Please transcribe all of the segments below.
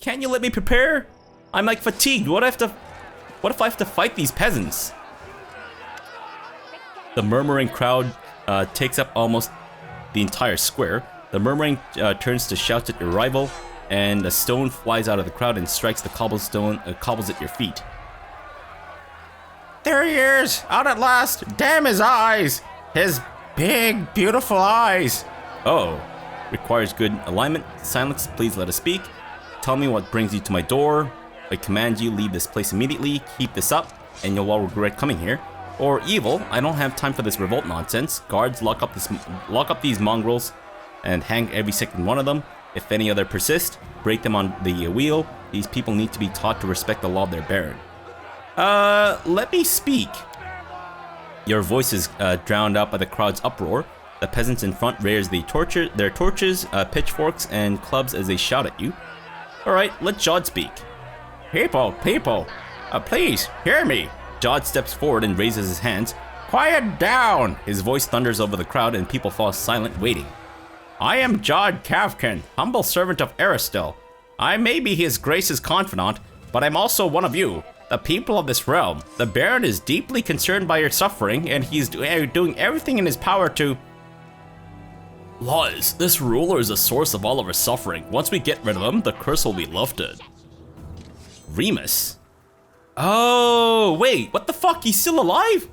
Can't you let me prepare? I'm like fatigued. What if I have to fight these peasants? The murmuring crowd takes up almost the entire square. The murmuring turns to shouts at your rival, and a stone flies out of the crowd and strikes the cobbles at your feet. There he is, out at last. Damn his eyes. His big, beautiful eyes. Oh, requires good alignment. Silence, please let us speak. Tell me what brings you to my door. I command you, leave this place immediately. Keep this up, and you'll all regret coming here. Or evil, I don't have time for this revolt nonsense. Guards, lock up these mongrels and hang every second one of them. If any other persist, break them on the wheel. These people need to be taught to respect the law of their baron. Let me speak. Your voice is drowned out by the crowd's uproar. The peasants in front raise their torches, pitchforks, and clubs as they shout at you. Alright, let Jod speak. People, please, hear me. Jod steps forward and raises his hands. Quiet down! His voice thunders over the crowd and people fall silent, waiting. I am Jod Kavkin, humble servant of Aristil. I may be his grace's confidant, but I'm also one of you, the people of this realm. The Baron is deeply concerned by your suffering, and he's doing everything in his power to... Lies. This ruler is the source of all of our suffering. Once we get rid of him, the curse will be lifted. Remus? Oh, wait, what the fuck? He's still alive?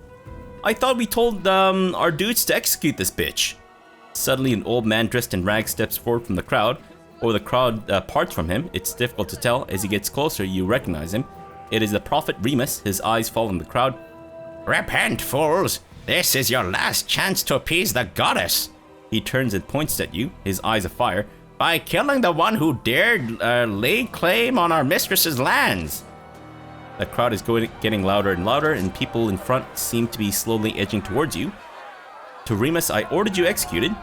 I thought we told our dudes to execute this bitch. Suddenly, an old man dressed in rags steps forward from the crowd, or the crowd parts from him. It's difficult to tell. As he gets closer, you recognize him. It is the prophet Remus. His eyes fall on the crowd. Repent, fools! This is your last chance to appease the goddess! He turns and points at you, his eyes afire. By killing the one who dared lay claim on our mistress's lands! The crowd is getting louder and louder, and people in front seem to be slowly edging towards you. To Remus, I ordered you executed.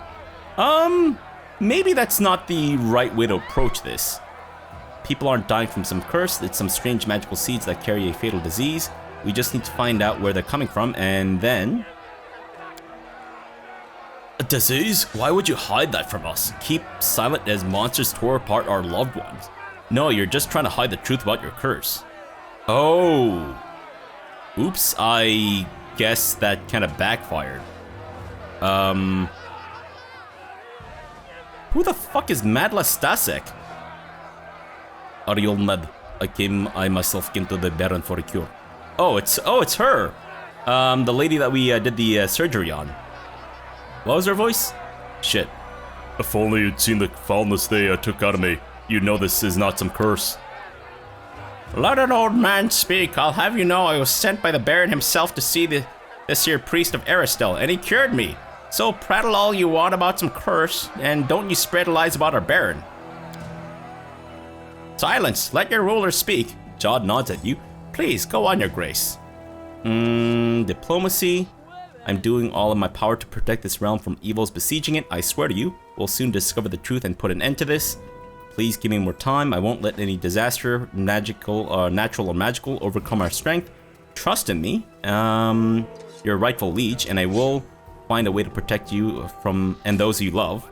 Maybe that's not the right way to approach this. People aren't dying from some curse, it's some strange magical seeds that carry a fatal disease. We just need to find out where they're coming from, and then... A disease? Why would you hide that from us? Keep silent as monsters tore apart our loved ones. No, you're just trying to hide the truth about your curse. Oh. Oops, I guess that kind of backfired. Who the fuck is Madla Stasek? Ariel I myself came to the Baron for a cure. Oh, it's her. The lady that we did the surgery on. What was her voice? Shit. If only you'd seen the foulness they took out of me, you'd know this is not some curse. Let an old man speak. I'll have you know I was sent by the Baron himself to see this here priest of Aristil, and he cured me. So prattle all you want about some curse, and don't you spread lies about our Baron. Silence, let your ruler speak. Jod nods at you. Please, go on, your grace. Diplomacy. I'm doing all in my power to protect this realm from evils besieging it. I swear to you, we'll soon discover the truth and put an end to this. Please give me more time. I won't let any disaster, natural or magical, overcome our strength. Trust in me. Your rightful liege, and I will find a way to protect you and those you love.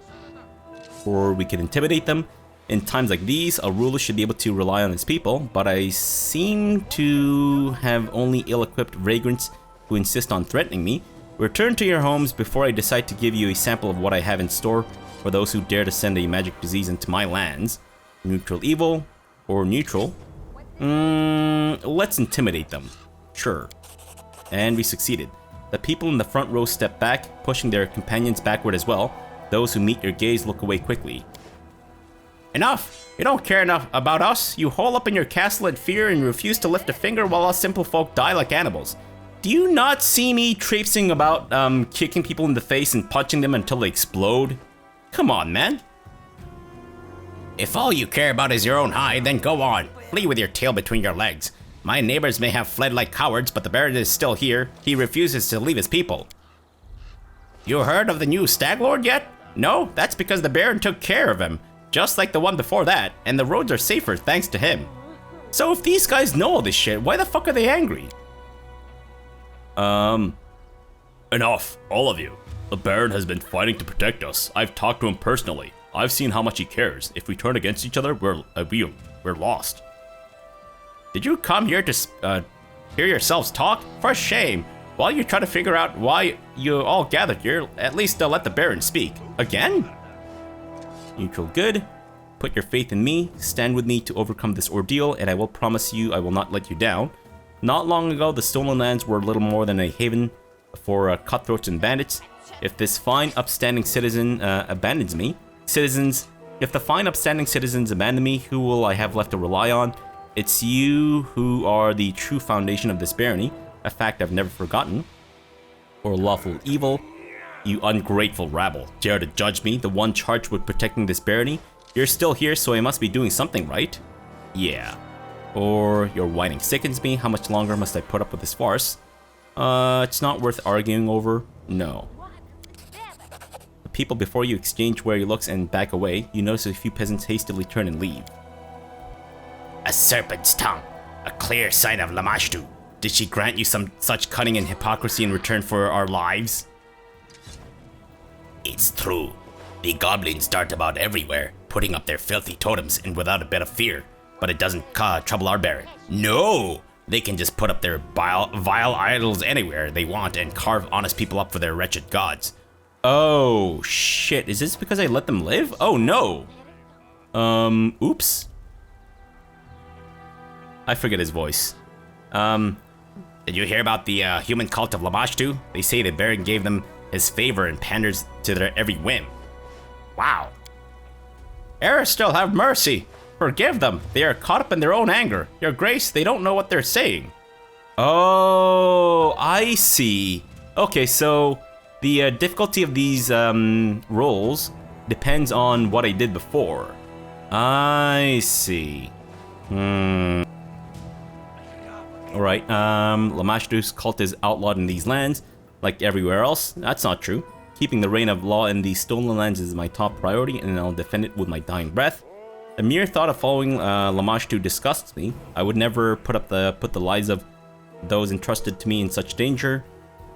Or we can intimidate them. In times like these, a ruler should be able to rely on his people, but I seem to have only ill-equipped vagrants who insist on threatening me. Return to your homes before I decide to give you a sample of what I have in store for those who dare to send a magic disease into my lands. Neutral evil, or neutral. Let's intimidate them. Sure. And we succeeded. The people in the front row step back, pushing their companions backward as well. Those who meet your gaze look away quickly. Enough! You don't care enough about us. You hole up in your castle in fear and refuse to lift a finger while us simple folk die like animals. Do you not see me traipsing about, kicking people in the face and punching them until they explode? Come on, man. If all you care about is your own hide, then go on. Flee with your tail between your legs. My neighbors may have fled like cowards, but the Baron is still here. He refuses to leave his people. You heard of the new Stag Lord yet? No, that's because the Baron took care of him, just like the one before that, and the roads are safer thanks to him. So if these guys know all this shit, why the fuck are they angry? Enough, all of you. The Baron has been fighting to protect us. I've talked to him personally. I've seen how much he cares. If we turn against each other, we're lost. Did you come here to hear yourselves talk? For shame. While you try to figure out why you all gathered here, at least let the Baron speak. Again? Neutral good. Put your faith in me. Stand with me to overcome this ordeal, and I will promise you I will not let you down. Not long ago, the Stolen Lands were little more than a haven for cutthroats and bandits. If this fine, upstanding citizen abandons me, if the fine, upstanding citizens abandon me, who will I have left to rely on? It's you who are the true foundation of this barony, a fact I've never forgotten. Or lawful evil. You ungrateful rabble, dare to judge me, the one charged with protecting this barony? You're still here, so I must be doing something right. Yeah. Or your whining sickens me. How much longer must I put up with this farce? It's not worth arguing over. No. The people before you exchange wary looks and back away. You notice a few peasants hastily turn and leave. A serpent's tongue. A clear sign of Lamashtu. Did she grant you some such cunning and hypocrisy in return for our lives? It's true. The goblins dart about everywhere, putting up their filthy totems and without a bit of fear. But it doesn't trouble our Baron. No! They can just put up their vile idols anywhere they want and carve honest people up for their wretched gods. Oh, shit. Is this because I let them live? Oh, no. Oops. I forget his voice. Did you hear about the human cult of Lamashtu? They say the Baron gave them his favor and panders to their every whim. Wow. Aristotle, have mercy. Forgive them. They are caught up in their own anger. Your Grace, they don't know what they're saying. Oh, I see. Okay, so the difficulty of these rolls depends on what I did before. I see. Alright, Lamashtu's cult is outlawed in these lands, like everywhere else. That's not true. Keeping the reign of law in these stolen lands is my top priority, and I'll defend it with my dying breath. The mere thought of following Lamashtu disgusts me. I would never put the lives of those entrusted to me in such danger.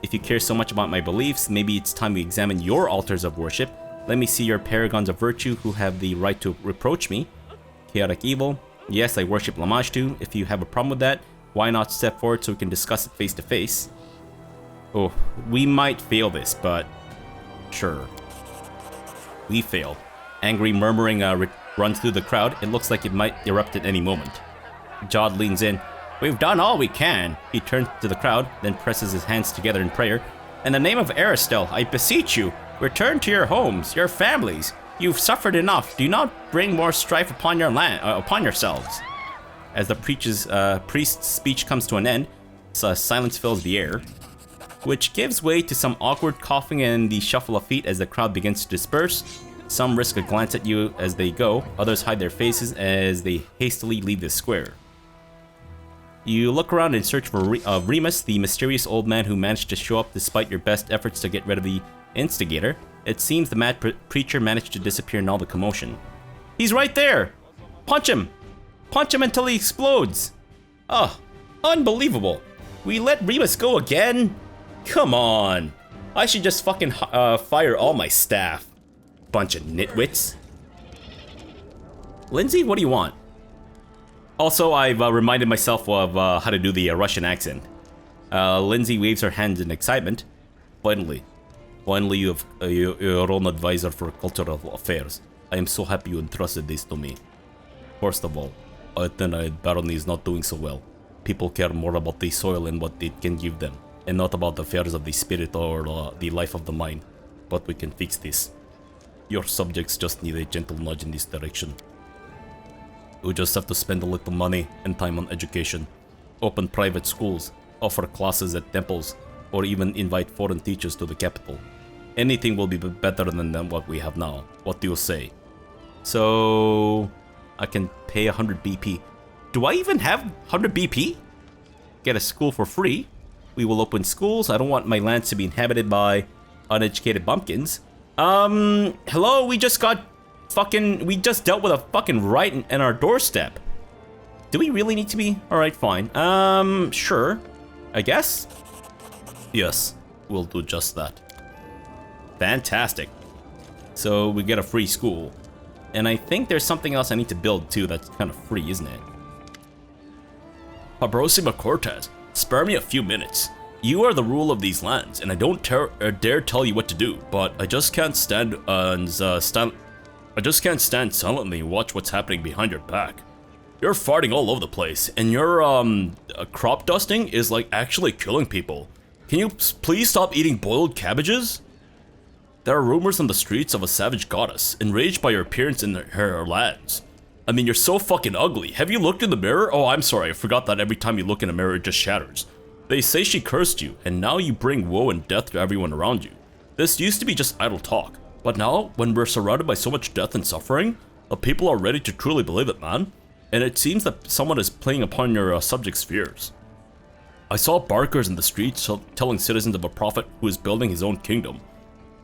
If you care so much about my beliefs, maybe it's time we examine your altars of worship. Let me see your paragons of virtue who have the right to reproach me. Chaotic evil. Yes, I worship Lamashtu. If you have a problem with that, why not step forward so we can discuss it face to face? Oh, we might fail this, but sure. We failed. Angry murmuring runs through the crowd. It looks like it might erupt at any moment. Jod leans in. We've done all we can. He turns to the crowd, then presses his hands together in prayer. In the name of Aristotle, I beseech you, return to your homes, your families. You've suffered enough. Do not bring more strife upon your upon yourselves. As the priest's speech comes to an end, silence fills the air, which gives way to some awkward coughing and the shuffle of feet as the crowd begins to disperse. Some risk a glance at you as they go, others hide their faces as they hastily leave the square. You look around in search for Remus, the mysterious old man who managed to show up despite your best efforts to get rid of the instigator. It seems the mad preacher managed to disappear in all the commotion. He's right there! Punch him! Punch him until he explodes! Oh, unbelievable. We let Remus go again? Come on. I should just fucking fire all my staff. Bunch of nitwits. Lindsay, what do you want? Also, I've reminded myself of how to do the Russian accent. Lindsay waves her hands in excitement. Finally you have your own advisor for cultural affairs. I am so happy you entrusted this to me. First of all, I think barony is not doing so well. People care more about the soil and what it can give them, and not about the affairs of the spirit or the life of the mind. But we can fix this. Your subjects just need a gentle nudge in this direction. You just have to spend a little money and time on education. Open private schools, offer classes at temples, or even invite foreign teachers to the capital. Anything will be better than what we have now. What do you say? So I can pay 100 BP. Do I even have 100 BP? Get a school for free. We will open schools. I don't want my lands to be inhabited by uneducated bumpkins. Hello? We just dealt with a fucking right in our doorstep. Do we really need to be? Alright, fine. Sure. I guess? Yes, we'll do just that. Fantastic. So we get a free school. And I think there's something else I need to build too that's kind of free, isn't it? Fabrosi Cortez, spare me a few minutes. You are the rule of these lands, and I don't dare tell you what to do, but I just can't stand silently and watch what's happening behind your back. You're farting all over the place, and your crop dusting is like actually killing people. Can you please stop eating boiled cabbages? There are rumors on the streets of a savage goddess, enraged by your appearance in her lands. I mean, you're so fucking ugly. Have you looked in the mirror? Oh, I'm sorry, I forgot that every time you look in a mirror it just shatters. They say she cursed you, and now you bring woe and death to everyone around you. This used to be just idle talk, but now, when we're surrounded by so much death and suffering, the people are ready to truly believe it, man. And it seems that someone is playing upon your subjects' fears. I saw barkers in the streets telling citizens of a prophet who is building his own kingdom.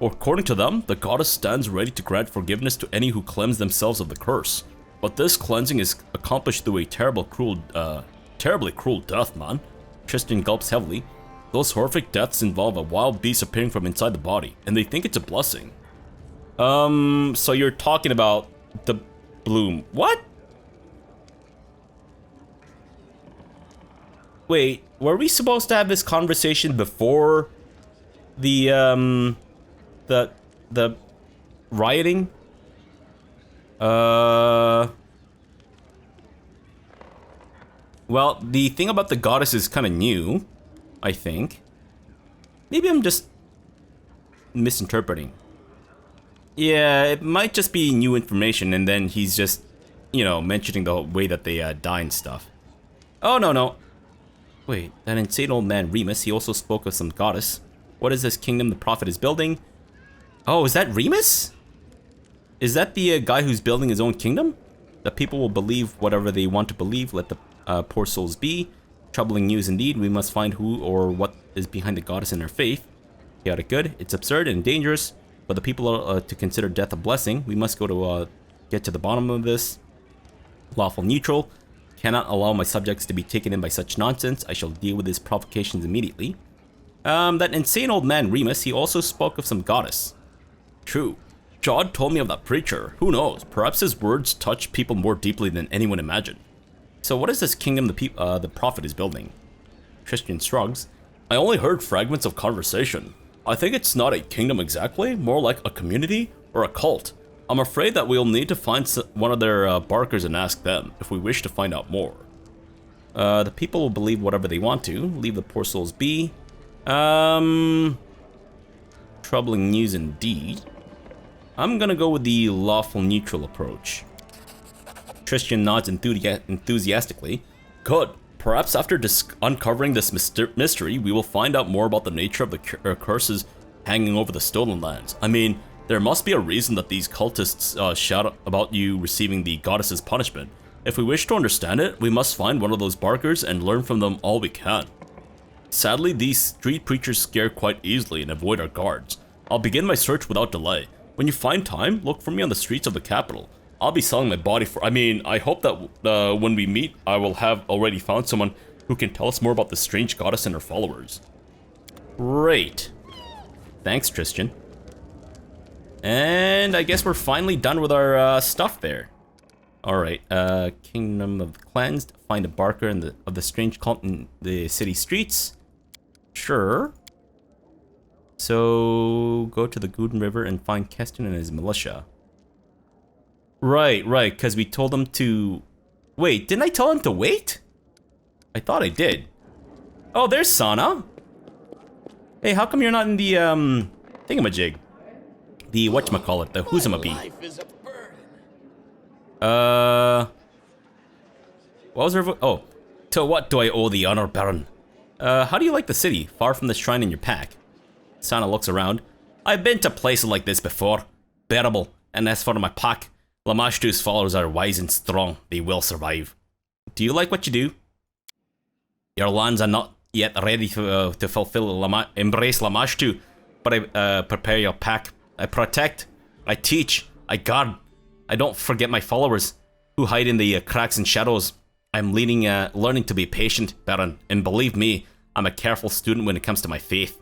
According to them, the goddess stands ready to grant forgiveness to any who cleanse themselves of the curse. But this cleansing is accomplished through a terribly cruel death, man. Tristan gulps heavily. Those horrific deaths involve a wild beast appearing from inside the body, and they think it's a blessing. So you're talking about the bloom. What? Wait, were we supposed to have this conversation before the rioting? Well, the thing about the goddess is kind of new, I think. Maybe I'm just misinterpreting. Yeah, it might just be new information, and then he's just, you know, mentioning the way that they die and stuff. Oh, no. Wait, that insane old man Remus, he also spoke of some goddess. What is this kingdom the prophet is building? Oh, is that Remus? Is that the guy who's building his own kingdom? The people will believe whatever they want to believe, let the poor souls be. Troubling news indeed, we must find who or what is behind the goddess and her faith. Chaotic good, it's absurd and dangerous, but the people are to consider death a blessing. We must go to get to the bottom of this. Lawful neutral, cannot allow my subjects to be taken in by such nonsense. I shall deal with his provocations immediately. That insane old man Remus, he also spoke of some goddess. True. John told me of that preacher. Who knows? Perhaps his words touch people more deeply than anyone imagined. So what is this kingdom the prophet is building? Christian shrugs. I only heard fragments of conversation. I think it's not a kingdom exactly, more like a community or a cult. I'm afraid that we'll need to find one of their barkers and ask them if we wish to find out more. The people will believe whatever they want to. Leave the poor souls be. Troubling news indeed. I'm gonna go with the lawful neutral approach. Tristan nods enthusiastically. Good. Perhaps after uncovering this mystery, we will find out more about the nature of the curses hanging over the stolen lands. I mean, there must be a reason that these cultists shout about you receiving the goddess's punishment. If we wish to understand it, we must find one of those barkers and learn from them all we can. Sadly, these street preachers scare quite easily and avoid our guards. I'll begin my search without delay. When you find time, look for me on the streets of the capital. I'll be selling my body for... I hope that when we meet, I will have already found someone who can tell us more about this strange goddess and her followers. Great. Thanks, Tristan. And I guess we're finally done with our stuff there. Alright, Kingdom of the Cleansed. Find a barker of the strange cult in the city streets. Sure. So, go to the Guden River and find Keston and his militia. Right, because we told them to... Wait, didn't I tell him to wait? I thought I did. Oh, there's Sana. Hey, how come you're not in the, thingamajig? The whatchamacallit, the whoozamabee. What was her oh. To what do I owe the honor, Baron? How do you like the city, far from the shrine in your pack? Sana looks around. I've been to places like this before. Bearable. And as for my pack, Lamashtu's followers are wise and strong. They will survive. Do you like what you do? Your lands are not yet ready to embrace Lamashtu, but I prepare your pack. I protect. I teach. I guard. I don't forget my followers, who hide in the cracks and shadows. I'm learning to be patient, Baron, and believe me, I'm a careful student when it comes to my faith.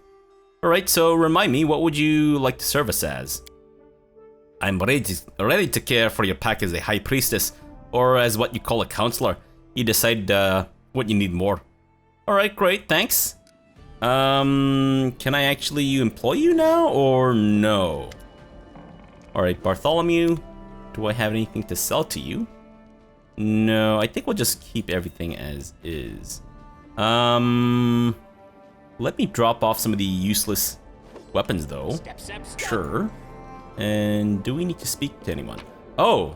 Alright, so remind me, what would you like to serve us as? I'm ready to care for your pack as a high priestess, or as what you call a counselor. You decide what you need more. Alright, great, thanks. Can I actually employ you now, or no? Alright, Bartholomew, do I have anything to sell to you? No, I think we'll just keep everything as is. Let me drop off some of the useless weapons though. Step. Sure. And do we need to speak to anyone? Oh,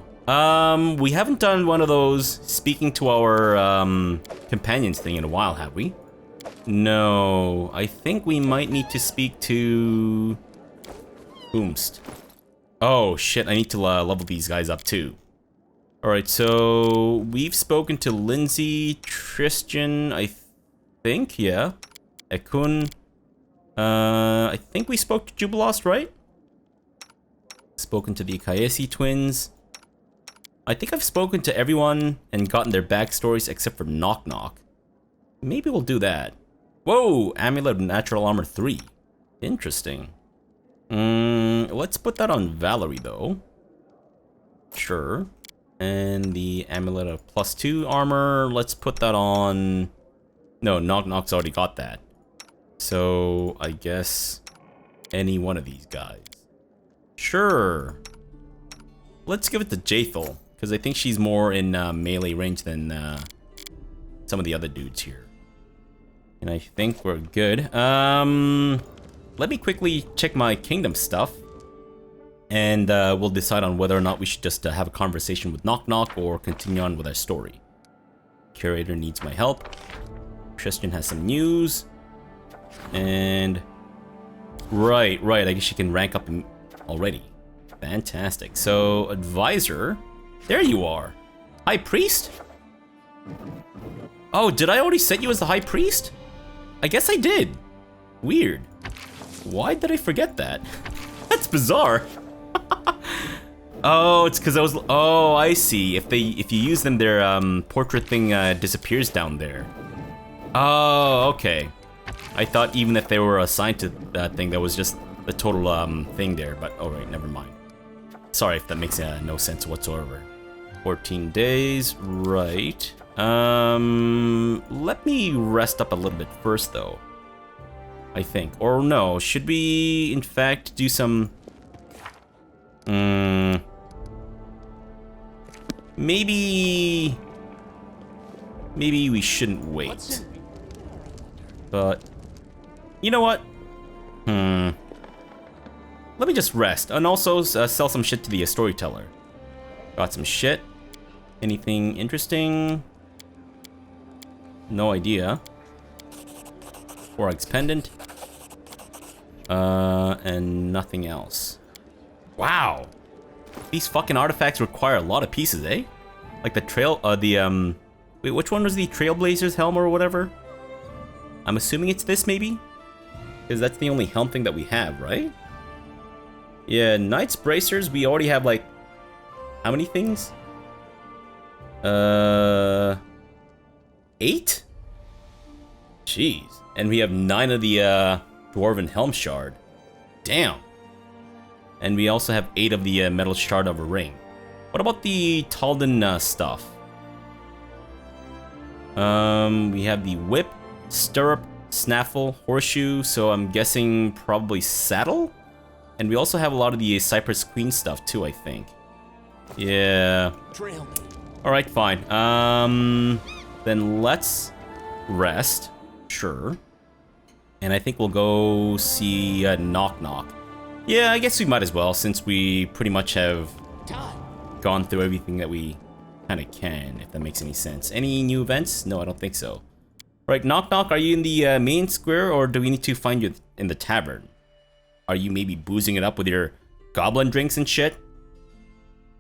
we haven't done one of those speaking to our companions thing in a while, have we? No, I think we might need to speak to Boomst. Oh shit, I need to level these guys up too. Alright, so we've spoken to Lindsay, Tristan, I think, yeah. Ekun. I think we spoke to Jubilost, right? Spoken to the Kaesi twins. I think I've spoken to everyone and gotten their backstories except for Knock Knock. Maybe we'll do that. Whoa! Amulet of Natural Armor 3. Interesting. Let's put that on Valerie though. Sure. And the Amulet of +2 armor, let's put that on... No, Knock Knock's already got that. So, I guess any one of these guys. Sure. Let's give it to Jaethel, because I think she's more in melee range than some of the other dudes here. And I think we're good. Let me quickly check my kingdom stuff. And we'll decide on whether or not we should just have a conversation with Knock Knock or continue on with our story. Curator needs my help. Tristan has some news. And... Right, I guess she can rank up already. Fantastic. So, advisor. There you are. High priest? Oh, did I already set you as the high priest? I guess I did. Weird. Why did I forget that? That's bizarre. Oh, it's because I was... Oh, I see. If you use them, their portrait thing disappears down there. Oh, okay. I thought even if they were assigned to that thing, that was just the total thing there. But alright, never mind. Sorry if that makes no sense whatsoever. 14 days, right. Let me rest up a little bit first, though. I think. Or no, should we, in fact, do some... Maybe we shouldn't wait. But... You know what? Let me just rest. And also sell some shit to the storyteller. Got some shit. Anything interesting? No idea. Forex pendant. And nothing else. Wow. These fucking artifacts require a lot of pieces, eh? Like the wait, which one was the Trailblazer's helm or whatever? I'm assuming it's this, maybe? Because that's the only helm thing that we have, right? Yeah, Knight's Bracers, we already have, like... How many things? 8? Jeez. And we have 9 of the, Dwarven Helm Shard. Damn. And we also have 8 of the, Metal Shard of a Ring. What about the Talden, stuff? We have the Whip, Stirrup, Snaffle, Horseshoe, so I'm guessing probably Saddle? And we also have a lot of the Cypress Queen stuff too, I think. Yeah. Alright, fine. Then let's rest. Sure. And I think we'll go see Knock Knock. Yeah, I guess we might as well, since we pretty much have gone through everything that we kind of can, if that makes any sense. Any new events? No, I don't think so. Right, Knock Knock, are you in the main square, or do we need to find you in the tavern? Are you maybe boozing it up with your goblin drinks and shit?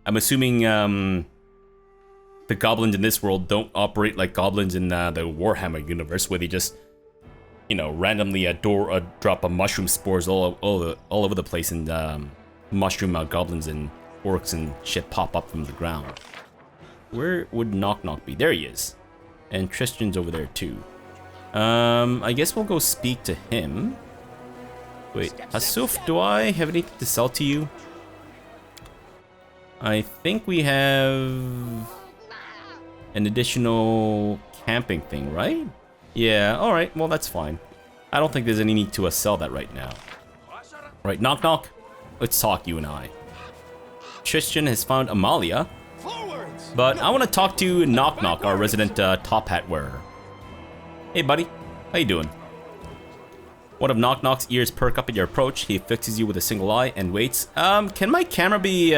I'm assuming the goblins in this world don't operate like goblins in the Warhammer universe, where they just, you know, randomly drop a mushroom spores all over the place, and mushroom goblins and orcs and shit pop up from the ground. Where would Knock Knock be? There he is. And Tristan's over there too. I guess we'll go speak to him. Wait, Hasuf, do I have anything to sell to you? I think we have an additional camping thing, right? Yeah, alright, well that's fine. I don't think there's any need to sell that right now. Right, knock knock. Let's talk, you and I. Tristan has found Amalia, but I want to talk to Knock Knock, our resident top hat wearer. Hey buddy, how you doing? One of Knock Knock's ears perk up at your approach. He fixes you with a single eye and waits. Can my camera be,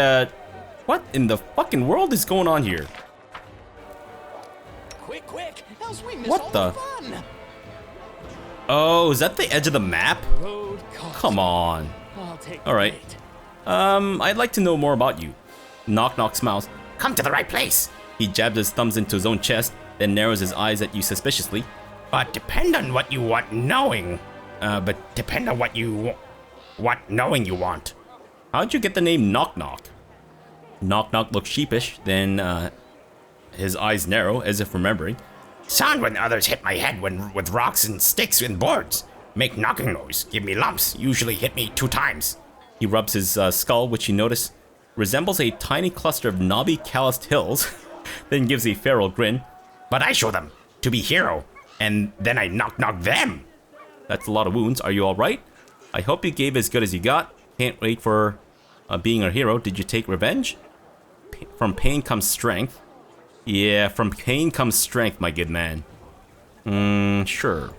what in the fucking world is going on here? Quick, else we miss What all the? fun. Oh, is that the edge of the map? Come on. I'll take Alright. I'd like to know more about you. Knock Knock smiles. Come to the right place. He jabs his thumbs into his own chest, then narrows his eyes at you suspiciously. But depend on what you want knowing. What knowing you want. How'd you get the name Knock Knock? Knock Knock looks sheepish, then his eyes narrow as if remembering. Sound when others hit my head with rocks and sticks and boards. Make knocking noise, give me lumps, usually hit me 2 times. He rubs his skull, which you notice resembles a tiny cluster of knobby, calloused hills, then gives a feral grin. But I show them to be hero, and then I knock them. That's a lot of wounds. Are you alright? I hope you gave as good as you got. Can't wait for being a hero. Did you take revenge? From pain comes strength. Yeah, from pain comes strength, my good man. Sure.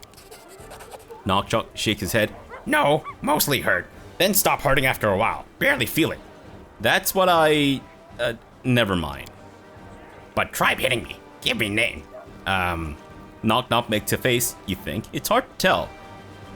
Knock Knock shakes his head. No, mostly hurt. Then stop hurting after a while. Barely feel it. That's what I... never mind. But try hitting me. Give me name. Knock Knock makes a face, you think. It's hard to tell.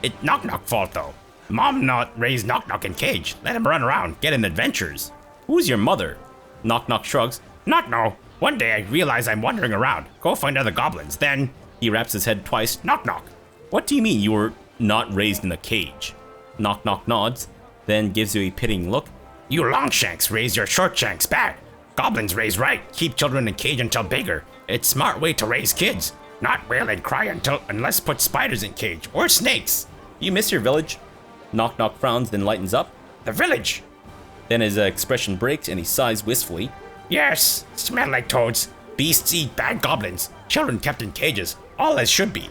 It Knock fault though. Mom not raised Knock in cage. Let him run around, get in adventures. Who's your mother? Knock Knock shrugs. Not no. One day I realize I'm wandering around. Go find other goblins. Then He raps his head twice. Knock. What do you mean you were not raised in a cage? Knock Knock nods, then gives you a pitying look. You longshanks raise your shortshanks back. Goblins raise right. Keep children in cage until bigger. It's smart way to raise kids. Not wail and cry unless put spiders in cage or snakes. You miss your village? Knock Knock frowns, then lightens up. The village. Then his expression breaks and he sighs wistfully. Yes, smell like toads. Beasts eat bad goblins. Children kept in cages. All as should be.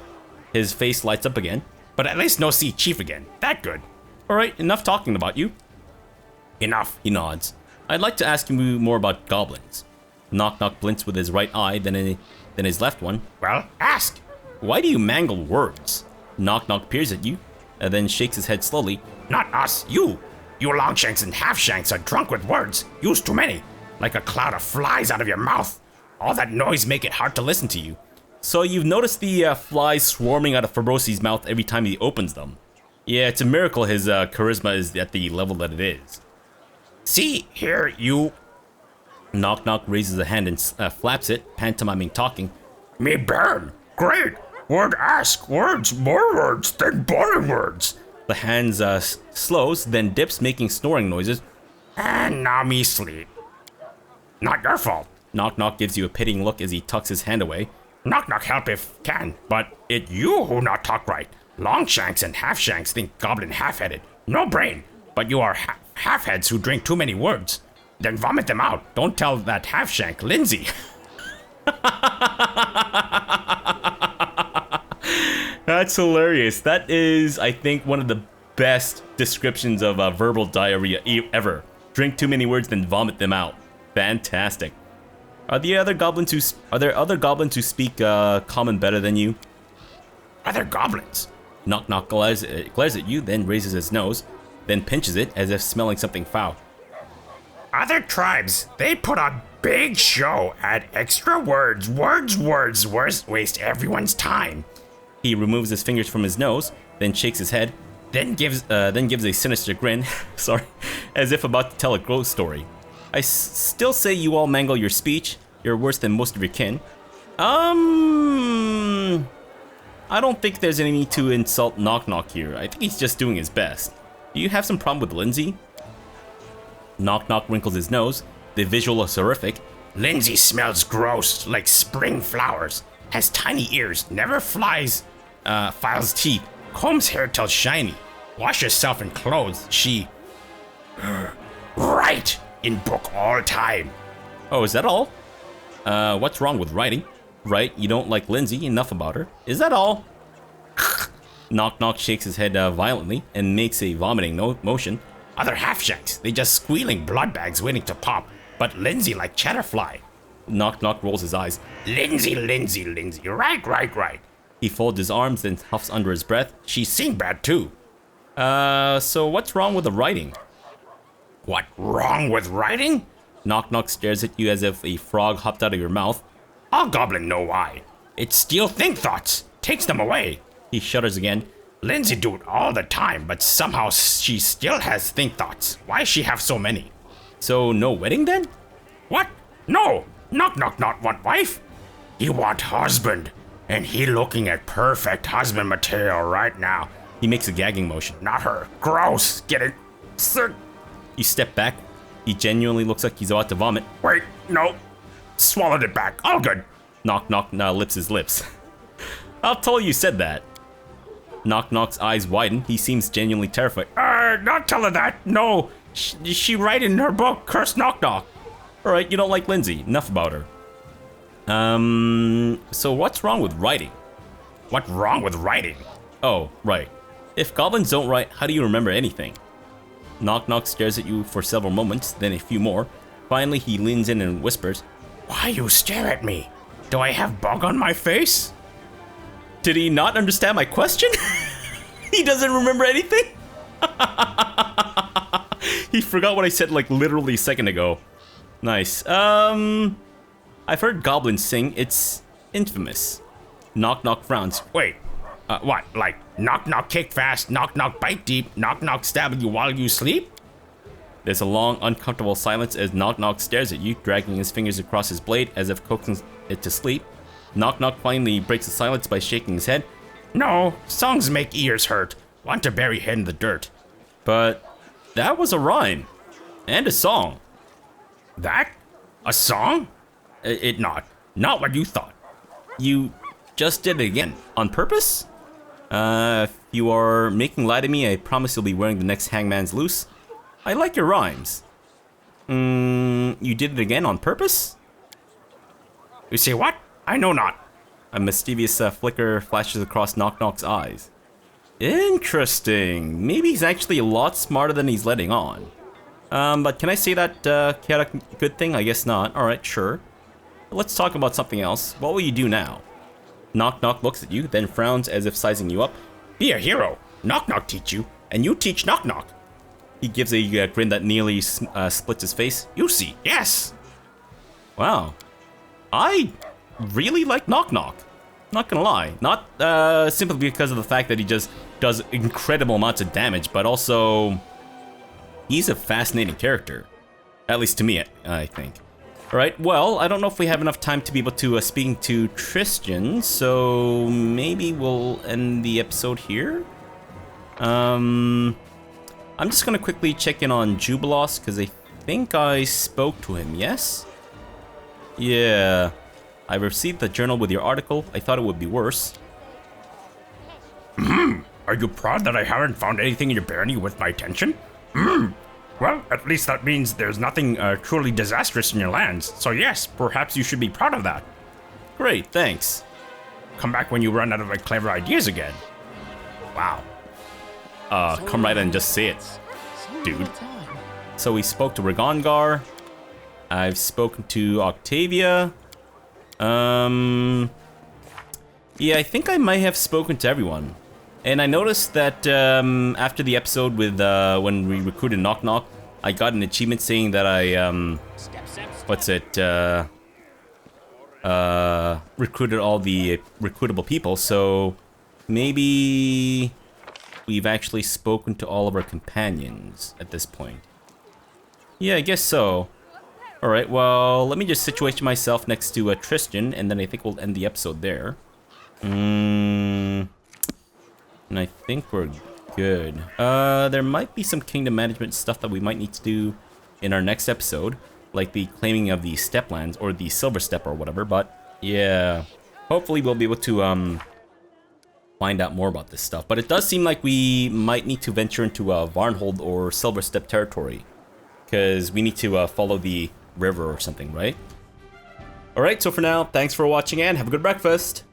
His face lights up again. But at least no see chief again. That good. Alright, enough talking about you. Enough. He nods. I'd like to ask you more about goblins. Knock Knock blinks with his right eye, then his left one. Well, ask. Why do you mangle words? Knock Knock peers at you, and then shakes his head slowly. Not us, you. You longshanks and halfshanks are drunk with words. Use too many. Like a cloud of flies out of your mouth. All that noise make it hard to listen to you. So you've noticed the flies swarming out of Fabrosi's mouth every time he opens them. Yeah, it's a miracle his charisma is at the level that it is. See, here, you... Knock Knock raises a hand and flaps it, pantomiming talking. Me burn. Great. Word ask. Words. More words. Then boring words. The hands slows, then dips, making snoring noises. And now me sleep. Not your fault. Knock Knock gives you a pitying look as he tucks his hand away. Knock help if can, but it you who not talk right. Longshanks and halfshanks think goblin half-headed. No brain, but you are half-heads who drink too many words. Then vomit them out. Don't tell that half-shank, Lindsay. That's hilarious. That is, I think, one of the best descriptions of verbal diarrhea ever. Drink too many words, then vomit them out. Fantastic. Are there other goblins who speak common better than you? Other goblins? Knock Knock glares at you, then raises his nose, then pinches it as if smelling something foul. Other tribes, they put on big show, add extra words, waste everyone's time. He removes his fingers from his nose, then shakes his head, then gives a sinister grin, sorry, as if about to tell a ghost story. I still say you all mangle your speech. You're worse than most of your kin. I don't think there's any need to insult Knock Knock here. I think he's just doing his best. Do you have some problem with Lindsay? Knock Knock wrinkles his nose. The visual is horrific. Lindsay smells gross, like spring flowers. Has tiny ears, never files teeth, combs hair till shiny. Wash yourself in clothes. She... Write in book all time. Oh, is that all? What's wrong with writing? Right, you don't like Lindsay, enough about her. Is that all? Knock Knock shakes his head violently and makes a vomiting motion. Other half-shacks, they just squealing blood bags waiting to pop. But Lindsay like Chatterfly. Knock Knock rolls his eyes. Lindsay, Lindsay, Lindsay. Right. He folds his arms, then huffs under his breath. She sing bad too. So what's wrong with the writing? What, wrong with writing? Knock Knock stares at you as if a frog hopped out of your mouth. All goblin know why. It steal think thoughts, takes them away. He shudders again. Lindsay do it all the time, but somehow she still has think thoughts. Why she have so many? So no wedding then? What? No, Knock Knock not want wife. He want husband, and he looking at perfect husband material right now. He makes a gagging motion. Not her. Gross. Get it? Sick. You step back. He genuinely looks like he's about to vomit. Wait, no. Swallowed it back. All good. Knock Knock now lips his lips. I'll tell you said that. Knock Knock's eyes widen. He seems genuinely terrified. Not tell her that. No. She write in her book, Curse Knock Knock. Alright, you don't like Lindsay. Enough about her. So what's wrong with writing? What wrong with writing? Oh, right. If goblins don't write, how do you remember anything? Knock Knock stares at you for several moments, then a few more. Finally, he leans in and whispers, Why you stare at me? Do I have bug on my face? Did he not understand my question? He doesn't remember anything? He forgot what I said like literally a second ago. Nice. I've heard goblins sing. It's infamous. Knock Knock frowns. Wait, what? Like knock knock kick fast, knock knock bite deep, knock knock stab you while you sleep? There's a long, uncomfortable silence as Knock Knock stares at you, dragging his fingers across his blade as if coaxing it to sleep. Knock Knock finally breaks the silence by shaking his head. No, songs make ears hurt. Want to bury head in the dirt. But that was a rhyme. And a song. That? A song? It not. Not what you thought. You just did it again. On purpose? If you are making light of me, I promise you'll be wearing the next hangman's noose. I like your rhymes. You did it again on purpose? You say what? I know not. A mischievous flicker flashes across Knock Knock's eyes. Interesting. Maybe he's actually a lot smarter than he's letting on. But can I say that chaotic good thing? I guess not. Alright, sure. Let's talk about something else. What will you do now? Knock Knock looks at you, then frowns as if sizing you up. Be a hero. Knock Knock teach you, and you teach Knock Knock. He gives a grin that nearly splits his face. You see, yes. Wow. I really like Knock Knock. Not gonna lie. Not simply because of the fact that he just does incredible amounts of damage, but also he's a fascinating character. At least to me, I think. Alright, well, I don't know if we have enough time to be able to speak to Tristan, so maybe we'll end the episode here. I'm just gonna quickly check in on Jubilos, because I think I spoke to him, yes? Yeah. I received the journal with your article. I thought it would be worse. Are you proud that I haven't found anything in your barony with my attention? Well, at least that means there's nothing truly disastrous in your lands. So yes, perhaps you should be proud of that. Great, thanks. Come back when you run out of my clever ideas again. Wow. Come right and just say it, dude. So we spoke to Ragongar. I've spoken to Octavia. Yeah, I think I might have spoken to everyone. And I noticed that after the episode with when we recruited Knock Knock, I got an achievement saying that I recruited all the recruitable people. So maybe we've actually spoken to all of our companions at this point. Yeah, I guess so. Alright, well, let me just situate myself next to Tristan, and then I think we'll end the episode there. And I think we're good. There might be some kingdom management stuff that we might need to do in our next episode, like the claiming of the Steplands, or the Silver Step, or whatever, but yeah. Hopefully we'll be able to, find out more about this stuff. But it does seem like we might need to venture into Varnhold or Silverstep territory, because we need to follow the river or something, right? Alright, so for now, thanks for watching and have a good breakfast!